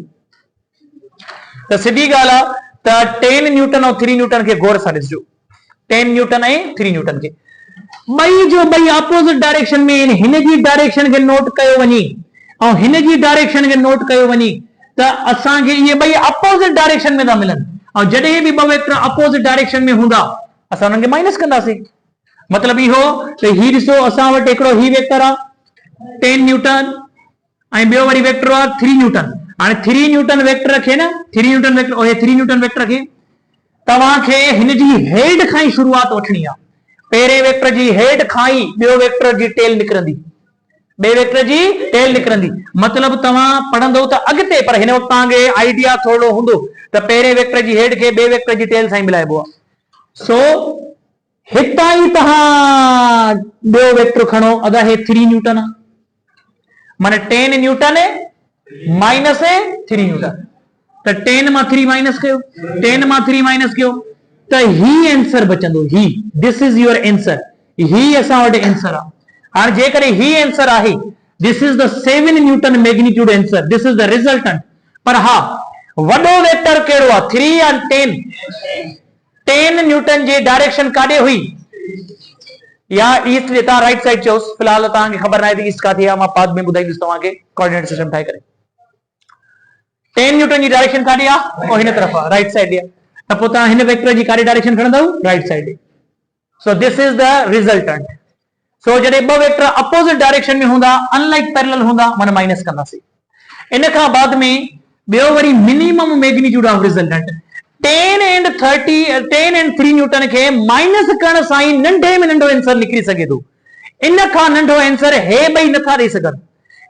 त सिधी ॻाल्हि आहे त 10 न्यूटन ऐं 3 न्यूटन खे गौर सां ॾिसजो, 10 न्यूटन ऐं 3 न्यूटन खे ॿई जो ॿई अपोजिट डायरेक्शन में आहिनि। हिन जी डायरेक्शन खे नोट कयो वञे ऐं हिन जी डायरेक्शन खे नोट कयो वञे त असांखे इहे ॿई अपोजिट डायरेक्शन में था मिलनि ऐं जॾहिं बि ॿ वेक्टर अपोजिट डायरेक्शन में हूंदा असां उन्हनि खे माइनस कंदासीं। मतलब इहो त ही ॾिसो असां वटि हिकिड़ो ही वेक्टर आहे 10 न्यूटन ऐं ॿियो वरी वेक्टर आहे 3 न्यूटन। हाणे 3 न्यूटन वेक्टर खे न 3 न्यूटन वेक्टर ओहे 3 न्यूटन वेक्टर खे तव्हांखे हिन जी हेड खां ई शुरूआत वठणी आहे। पहिरें वेक्टर जी हेड खां ई ॿियो वेक्टर जी टेल निकिरंदी, ॿिए वेक्टर जी टेल निकिरंदी। मतलब तव्हां पढ़ंदो त अॻिते, पर हिन वक़्तु तव्हांखे आइडिया थोरो हूंदो त पहिरें वेक्टर जी हेड खे ॿिए वेक्टर जी टेल सां ई मिलाइबो आहे। सो हितां ई तव्हां ॿियो वेक्टर खणो, अगरि हे 3 न्यूटन आहे माना 10 न्यूटन माइनस 3 न्यूटन, त 10 मां 3 माइनस कयो, 10 मां 3 माइनस कयो त ही आंसर बचंदो। ही दिस इज योर आंसर, ही असां वटि आंसर आहे। हाणे जेकॾहिं ही आंसर आहे this is the 7 Newton magnitude answer, this is the resultant. पर हा वॾो वेक्टर कहिड़ो आहे 3 या 10? 10 न्यूटन जी डायरेक्शन काॾे हुई, या ईस्ट जे तव्हां राइट साइड चयोसि, फिलहाल तव्हांखे ख़बर न आहे त ईस्ट काथे आहे, मां बाद में ॿुधाईंदुसि तव्हांखे कोऑर्डिनेट सिस्टम ठाहे करे। 10 न्यूटन जी डायरेक्शन काॾे आहे, और हिन तरफ़ आहे राइट साइड आहे, त पोइ तव्हां हिन वेक्टर जी काॾे डायरेक्शन खणंदव, right side. So this is the resultant. So जॾहिं ॿ वेक्टर अपोजिट डायरेक्शन में हूंदा अनलाइक पैरेलल हूंदा माना माइनस कंदासीं। इन खां बाद में ॿियो worry minimum magnitude of resultant. 10 and 3 Newton खे माइनस करण सां ई नंढे में नंढो आंसर निकिरी सघे थो। इन खां नंढो आंसर हे ॿई नथा ॾेई सघनि,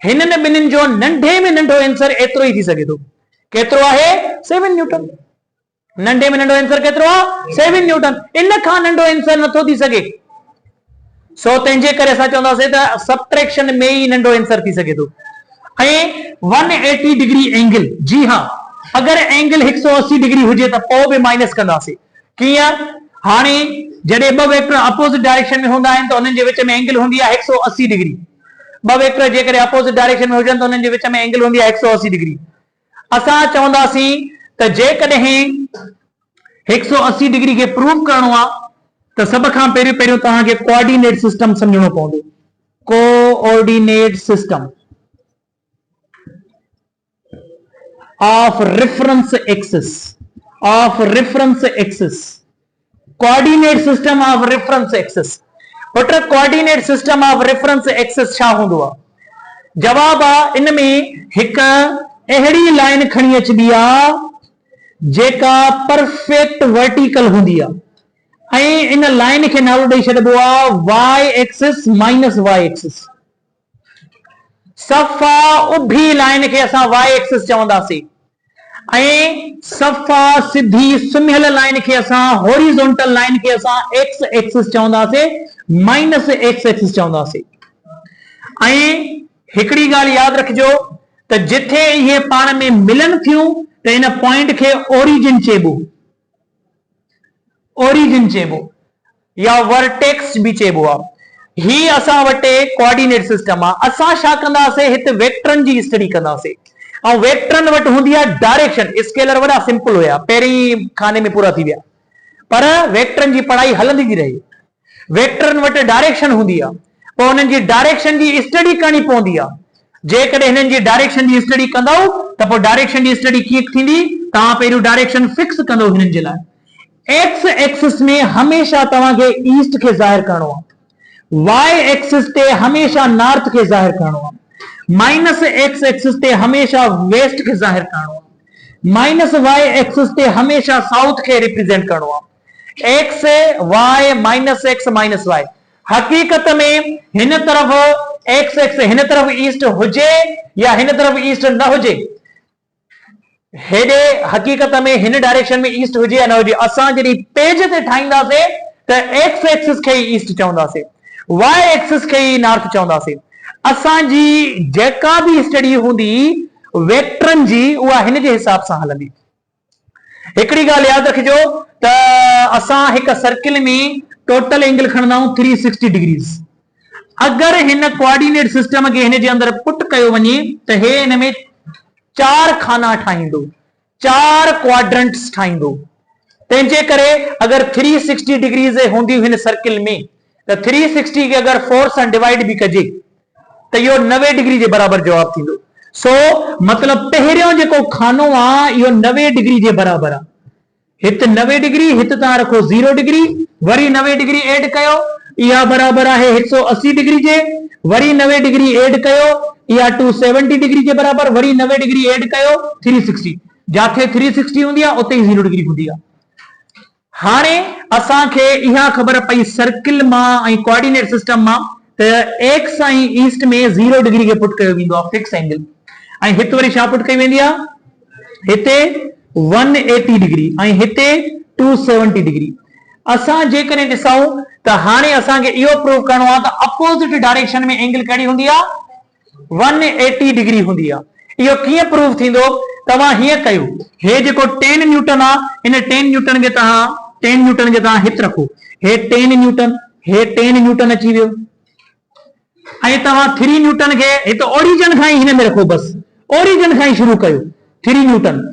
हिननि ॿिन्हिनि जो नंढे में नंढो आंसर एतिरो ई थी सघे थो। केतिरो आहे 7 न्यूटन। नंढे में नंढो आंसर केतिरो आहे 7 न्यूटन, इन खां नंढो आंसर नथो थी सघे। सो तंहिंजे करे असां चवंदासीं त सबट्रैक्शन में ई नंढो आंसर थी सघे थो। ऐं 180 डिग्री एंगल, जी हाँ अगरि एंगल 180 डिग्री हुजे त पोइ बि माइनस कंदासीं। कीअं? हाणे जॾहिं ॿ वेक्टर अपोजिट डायरेक्शन में हूंदा आहिनि त उन्हनि जे विच में एंगल हूंदी आहे 180 डिग्री। ॿ वेक्टर जेकॾहिं अपोजिट डायरेक्शन में हुजनि त उन्हनि जे विच में एंगल हूंदी आहे 180 डिग्री। असां चवंदासीं त जेकॾहिं 180 डिग्री खे प्रूव करणो आहे त सभ खां पहिरियों तव्हांखे कोऑर्डिनेट सिस्टम सम्झणो पवंदो। Coordinate system of reference axis, coordinate system of reference axis। Put coordinate system of reference axis छा हूंदो आहे? जवाब आहे इन में हिकु अहिड़ी लाइन खणी अचबी आहे जेका परफेक्ट वर्टिकल हूंदी आहे ऐं इन लाइन खे नालो ॾेई छॾिबो आहे y axis minus y axis. सफ़ा उभी लाइन खे असां वाई एक्सिस चवंदासीं ऐं सफ़ा सिधी सुम्हियल लाइन खे असां हॉरिजॉन्टल लाइन खे असां एक्स एक्सिस चवंदासीं माइनस एक्स एक्सिस चवंदासीं। ऐं हिकिड़ी ॻाल्हि यादि रखिजो त जिथे इहे पाण में मिलन थियूं त इन पॉइंट खे ओरिजिन चइबो, ओरिजिन चइबो या वर्टेक्स भी चइबो आहे। ही असां वटि कोऑर्डिनेट सिस्टम आहे। असां छा कंदासीं, हिते वेक्टरन जी स्टडी कंदासीं ऐं वेक्टरन वटि हूंदी आहे डायरेक्शन। स्केलर वॾा सिंपल हुया, पहिरीं खाने में पूरा थी विया, पर वेक्टरन जी पढ़ाई हलंदी थी रही। वेक्टरन वटि डायरेक्शन हूंदी आहे, पोइ हुननि जी डायरेक्शन जी स्टडी करणी पवंदी आहे। जेकॾहिं हिननि जी डायरेक्शन जी स्टडी कंदव त पोइ डायरेक्शन जी स्टडी कीअं थींदी, तव्हां पहिरियों डायरेक्शन फिक्स कंदो हिननि जे लाइ। एक्स एक्सिस में हमेशा तव्हांखे ईस्ट खे ज़ाहिर करणो आहे, वाई एक्सिस ते हमेशा नॉर्थ खे ज़ाहिर करणो आहे, माइनस एक्स एक्सिस ते हमेशा वेस्ट खे ज़ाहिर करणो आहे, माइनस वाई एक्सिस ते हमेशा साउथ खे रिप्रेजेंट करणो आहे। X y minus x minus y. हकीकत में हिन तरफ एक्स एक्स हिन तरफ ईस्ट हुजे या हिन तरफ ईस्ट न हुजे, हेॾे हकीकत में हिन डायरेक्शन में ईस्ट हुजे या न हुजे, असां जॾहिं पेज ते ठाहींदासीं त एक्स एक्सिस खे ईस्ट चवंदासीं, वाई एक्सिस खे नॉर्थ चवंदासीं। असांजी जेका भी स्टडी हूंदी वेक्टरन जी, उहा हिन जे हिसाब सां हलंदी। हिकिड़ी ॻाल्हि यादि रखिजो त असां हिक सर्किल में टोटल एंगल खणंदा आहियूं 360 डिग्रीज़। अगरि हिन कोऑर्डिनेट सिस्टम खे हिन जे अंदरि पुट कयो वञे त हे हिन में 4 खाना ठाहींदो, 4 क्वाड्रंट्स ठाहींदो। तंहिंजे करे अगरि 360 डिग्रीज़ हूंदी हिन सर्किल में त 360 खे अगरि 4 सां डिवाइड भी कजे त इहो 90 डिग्री जे बराबर जवाब थींदो। सो मतलब पहिरियों जेको खानो आहे इहो 90 डिग्री जे बराबर आहे। हिते 90 डिग्री, हिते तव्हां रखो 0 डिग्री, वरी 90 डिग्री ऐड कयो, इहा बराबर आहे 180 डिग्री जे, वरी 90 डिग्री ऐड कयो, इहा 270 डिग्री जे बराबर, वरी 90 डिग्री ऐड कयो 360। जाथे 360 हूंदी आहे उते ई 0 डिग्री हूंदी आहे। हाणे असांखे इहा ख़बर पई सर्किल मां ऐं कोऑर्डिनेट सिस्टम मां त एक्स ऐं ईस्ट में 0 डिग्री खे पुट कयो वेंदो आहे फिक्स एंगल, ऐं हिते वरी छा पुट कई वेंदी आहे, हिते 180 डिग्री ऐं हिते 270 डिग्री। असां जेकॾहिं ॾिसूं त हाणे असांखे इहो प्रूव करणो आहे त अपोजिट डायरेक्शन में एंगल कहिड़ी हूंदी आहे, 180 डिग्री हूंदी आहे। इहो कीअं प्रूव थींदो, तव्हां हीअं कयो, हे जेको 10 न्यूटन आहे इन 10 न्यूटन खे तव्हां हिते रखो, हे 10 न्यूटन, हे 10 न्यूटन अची वियो, ऐं तव्हां 3 न्यूटन खे हिते ओरिजिन खां ई हिन में रखो, बस ओरिजिन खां ई शुरू कयो 3 न्यूटन।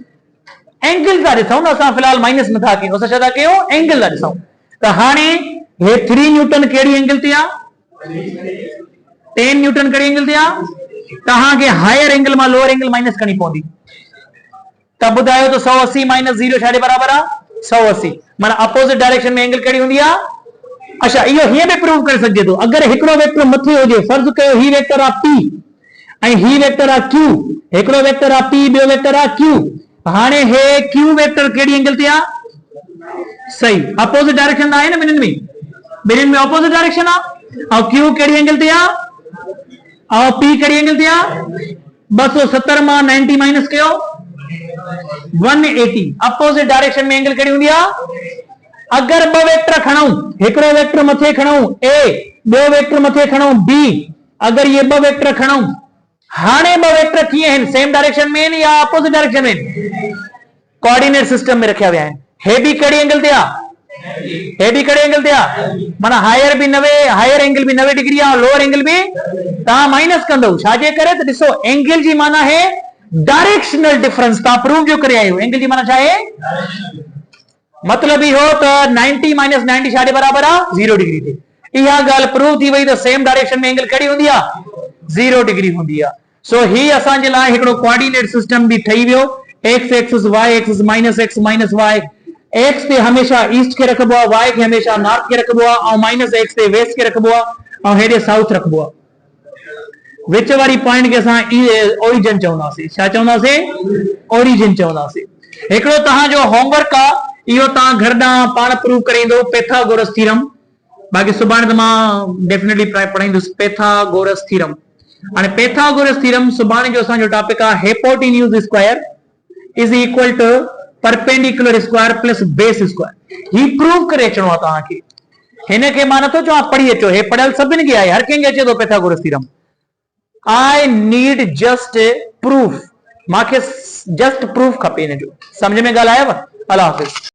एंगल था ॾिसूं न, असां फिलहाल माइनस नथा कयूं, असां छा था कयूं, एंगल था ॾिसूं। त हाणे हे 3 न्यूटन कहिड़ी एंगल ते आहे, 10 न्यूटन कहिड़ी एंगल ते आहे, तव्हांखे हायर एंगल मां लोअर एंगल माइनस करणी पवंदी। त ॿुधायो त 180 माइनस 0 छा जे बराबर आहे, 180। माना अपोजिट डायरेक्शन में एंगल कहिड़ी हूंदी आहे। अच्छा, इहो हीअं बि प्रूव करे सघिजे थो, अगरि हिकिड़ो वेक्टर मथे हुजे, फर्ज़ कयो ही वेक्टर आहे P ऐं ही वेक्टर आहे Q, हिकिड़ो वेक्टर आहे P, ॿियो वेक्टर आहे Q। हाणे हे Q वेक्टर कहिड़ी एंगल ते आहे, सही अपोजिट डायरेक्शन आहे न, ॿिन्हिनि में अपोजिट डायरेक्शन आहे। ऐं Q कहिड़ी एंगल ते आहे, ऐं P कहिड़ी एंगल ते आहे, 270 मां 90 माइनस कयो 180। अपोजिट डायरेक्शन में एंगल कहिड़ी हूंदी आहे। अगरि ॿ वेक्टर खणूं, हिकिड़ो वेक्टर मथे खणूं A, ॿियो वेक्टर मथे खणूं B, अगरि ये 2 वेक्टर खणूं, हाणे 2 वेक्टर कीअं आहिनि, सेम डायरेक्शन में आहिनि या अपोजिट डायरेक्शन में, कोऑर्डिनेट सिस्टम में रखिया विया आहिनि। हे बि कहिड़ी एंगल ते आहे, हे बि कहिड़ी एंगल ते आहे, माना हायर भी 90, हायर एंगल भी 90 डिग्री आहे, लोअर एंगल भी तव्हां माइनस कंदो, छाजे करे त ॾिसो एंगल जी माना है डायरेक्शनल डिफरेंस। तव्हां प्रूव जो करे आयो, एंगल जी माना छा आहे, मतलब इहो त 90 माइनस 90 छा जे बराबर आहे, 0 डिग्री ते। इहा ॻाल्हि प्रूव थी वई त सेम डायरेक्शन में एंगल कहिड़ी हूंदी आहे, 0 डिग्री हूंदी आहे। सो ही असांजे लाइ हिकिड़ो कोऑर्डिनेट सिस्टम भी ठही वियो, x axis y axis minus x minus y. X ते हमेशा ईस्ट खे रखबो आहे, वाई खे हमेशा नॉर्थ खे रखबो आहे, ऐं माइनस एक्स ते वेस्ट खे रखबो आहे, ऐं हेॾे साउथ रखबो आहे। विच वारी पॉइंट खे असां ओरिजिन चवंदासीं, छा चवंदासीं, ओरिजिन चवंदासीं। हिकिड़ो तव्हांजो होमवर्क आहे, इहो तव्हां घर ॾांहुं पाण प्रूव करे ईंदो, पैथागोरस थ्योरम। बाक़ी सुभाणे त मां डेफिनेटली पढ़ाईंदुसि पैथागोरस थ्योरम। हाणे पैथागोरस थ्योरम सुभाणे जो असांजो टॉपिक आहे hypotenuse square is equal to perpendicular square plus base square. ही प्रूव करे अचणो आहे तव्हांखे। हिन खे मां नथो चवां पढ़ी अचो, हे पढ़ियल सभिनि खे आहे, हर कंहिंखे अचे थो Pythagoras theorem. I need just proof, मांखे जस्ट प्रूफ खपे हिन जो। समझ में ॻाल्हि आयव? अल्लाह हाफ़िज़।